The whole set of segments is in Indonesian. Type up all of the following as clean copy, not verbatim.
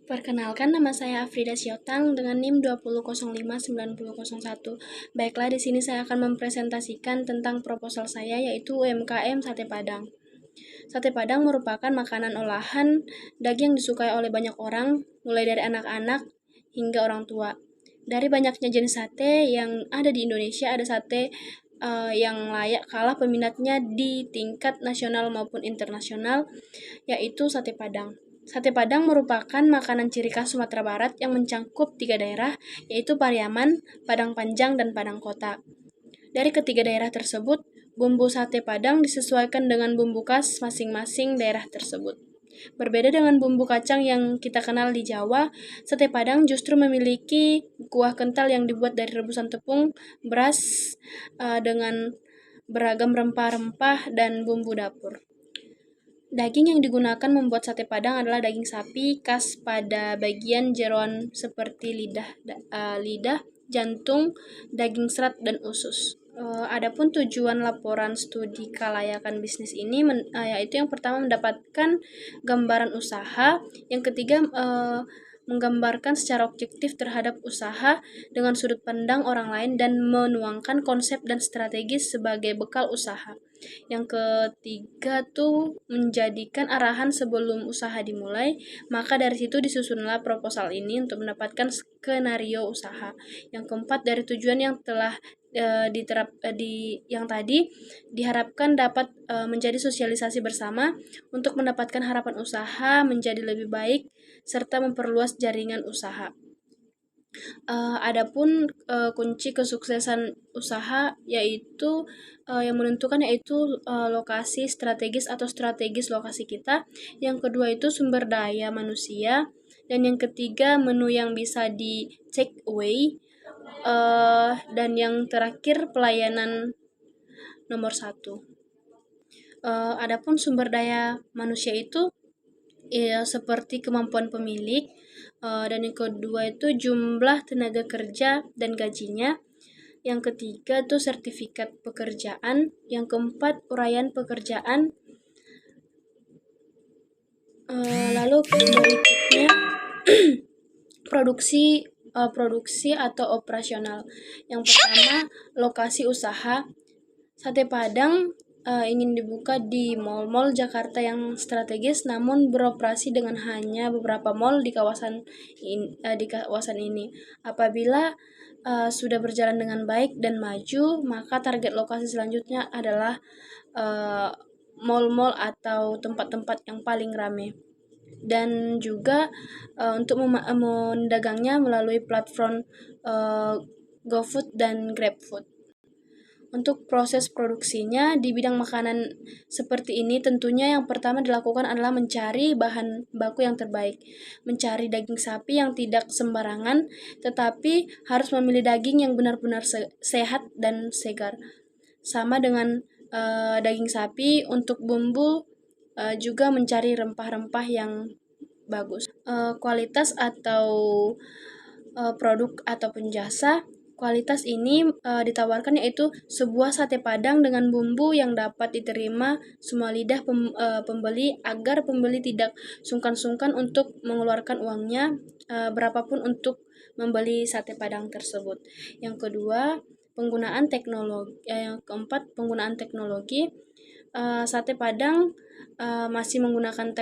Perkenalkan, nama saya Afrida Siotang dengan NIM 20059001. Baiklah, di sini saya akan mempresentasikan tentang proposal saya, yaitu UMKM Sate Padang. Sate Padang merupakan makanan olahan daging yang disukai oleh banyak orang, mulai dari anak-anak hingga orang tua. Dari banyaknya jenis sate yang ada di Indonesia, ada sate yang layak kalah peminatnya di tingkat nasional maupun internasional, yaitu sate Padang. Sate Padang merupakan makanan ciri khas Sumatera Barat yang mencangkup 3 daerah, yaitu Pariaman, Padang Panjang, dan Padang Kota. Dari ketiga daerah tersebut, bumbu sate Padang disesuaikan dengan bumbu khas masing-masing daerah tersebut. Berbeda dengan bumbu kacang yang kita kenal di Jawa, sate Padang justru memiliki kuah kental yang dibuat dari rebusan tepung, beras, dengan beragam rempah-rempah dan bumbu dapur. Daging yang digunakan membuat sate Padang adalah daging sapi khas pada bagian jeroan seperti lidah, jantung, daging serat, dan usus. Adapun tujuan laporan studi kelayakan bisnis ini yaitu yang pertama mendapatkan gambaran usaha, yang ketiga menggambarkan secara objektif terhadap usaha dengan sudut pandang orang lain dan menuangkan konsep dan strategis sebagai bekal usaha. Yang ketiga tuh menjadikan arahan sebelum usaha dimulai, maka dari situ disusunlah proposal ini untuk mendapatkan skenario usaha. Yang keempat, dari tujuan yang telah yang tadi diharapkan dapat menjadi sosialisasi bersama untuk mendapatkan harapan usaha menjadi lebih baik serta memperluas jaringan usaha. Adapun kunci kesuksesan usaha yaitu yang menentukan yaitu lokasi strategis atau strategis lokasi kita. Yang kedua itu sumber daya manusia, dan yang ketiga menu yang bisa di take away, dan yang terakhir pelayanan nomor 1. Adapun sumber daya manusia itu seperti kemampuan pemilik, dan yang kedua itu jumlah tenaga kerja dan gajinya. Yang ketiga itu sertifikat pekerjaan. Yang keempat uraian pekerjaan. Lalu berikutnya produksi atau operasional. Yang pertama, lokasi usaha. Sate Padang ingin dibuka di mal-mal Jakarta yang strategis, namun beroperasi dengan hanya beberapa mal di kawasan ini. Apabila sudah berjalan dengan baik dan maju, maka target lokasi selanjutnya adalah mal-mal atau tempat-tempat yang paling ramai. Dan juga untuk mendagangnya melalui platform GoFood dan GrabFood. Untuk proses produksinya di bidang makanan seperti ini, tentunya yang pertama dilakukan adalah mencari bahan baku yang terbaik. Mencari daging sapi yang tidak sembarangan, tetapi harus memilih daging yang benar-benar sehat dan segar. Sama dengan daging sapi, untuk bumbu juga mencari rempah-rempah yang bagus. Kualitas atau produk ataupun jasa. Kualitas ini ditawarkan yaitu sebuah sate Padang dengan bumbu yang dapat diterima semua lidah pembeli, agar pembeli tidak sungkan-sungkan untuk mengeluarkan uangnya berapapun untuk membeli sate Padang tersebut. Yang kedua, penggunaan teknologi. Yang keempat, penggunaan teknologi. Sate Padang masih menggunakan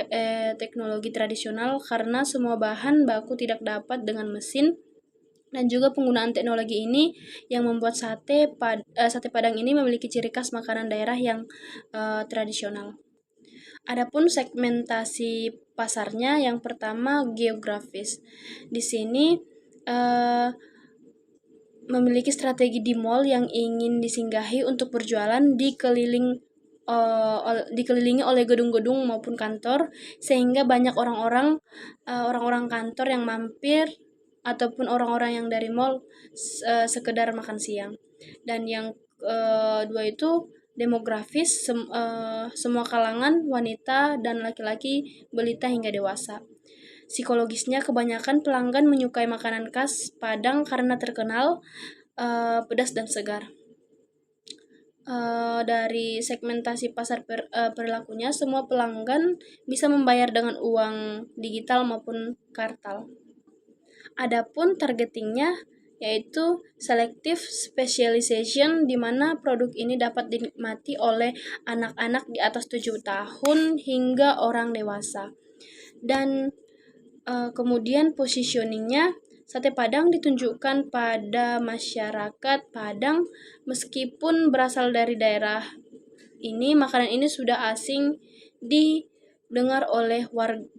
teknologi tradisional karena semua bahan baku tidak dapat dengan mesin, dan juga penggunaan teknologi ini yang membuat sate Padang ini memiliki ciri khas makanan daerah yang tradisional. Adapun segmentasi pasarnya, yang pertama geografis. Di sini memiliki strategi di mall yang ingin disinggahi untuk berjualan dikelilingi oleh gedung-gedung maupun kantor, sehingga banyak orang-orang kantor yang mampir ataupun orang-orang yang dari mall sekedar makan siang. Dan yang kedua itu demografis, semua kalangan, wanita dan laki-laki, balita hingga dewasa. Psikologisnya, kebanyakan pelanggan menyukai makanan khas Padang karena terkenal pedas dan segar. dari segmentasi pasar perilakunya, semua pelanggan bisa membayar dengan uang digital maupun kartal. Adapun targetingnya yaitu selective specialization, di mana produk ini dapat dinikmati oleh anak-anak di atas 7 tahun hingga orang dewasa. Dan kemudian positioningnya, sate Padang ditunjukkan pada masyarakat Padang meskipun berasal dari daerah ini, makanan ini sudah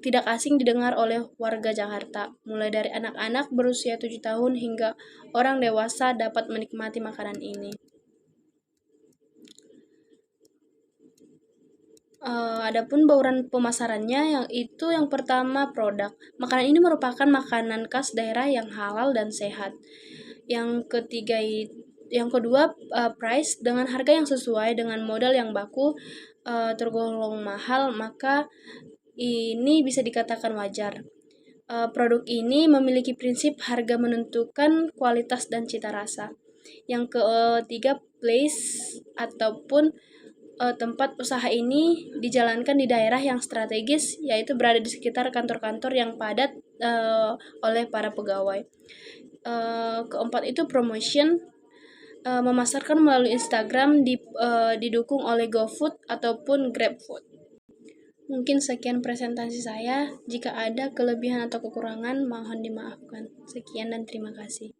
tidak asing didengar oleh warga Jakarta. Mulai dari anak-anak berusia 7 tahun hingga orang dewasa dapat menikmati makanan ini. Adapun bauran pemasarannya, yang pertama produk. Makanan ini merupakan makanan khas daerah yang halal dan sehat. Yang kedua, price, dengan harga yang sesuai dengan modal yang baku, tergolong mahal, maka ini bisa dikatakan wajar. Produk ini memiliki prinsip harga menentukan kualitas dan cita rasa. Yang ketiga, place, ataupun tempat usaha ini dijalankan di daerah yang strategis, yaitu berada di sekitar kantor-kantor yang padat oleh para pegawai. Keempat itu promotion, memasarkan melalui Instagram, didukung oleh GoFood ataupun GrabFood. Mungkin sekian presentasi saya. Jika ada kelebihan atau kekurangan, mohon dimaafkan. Sekian dan terima kasih.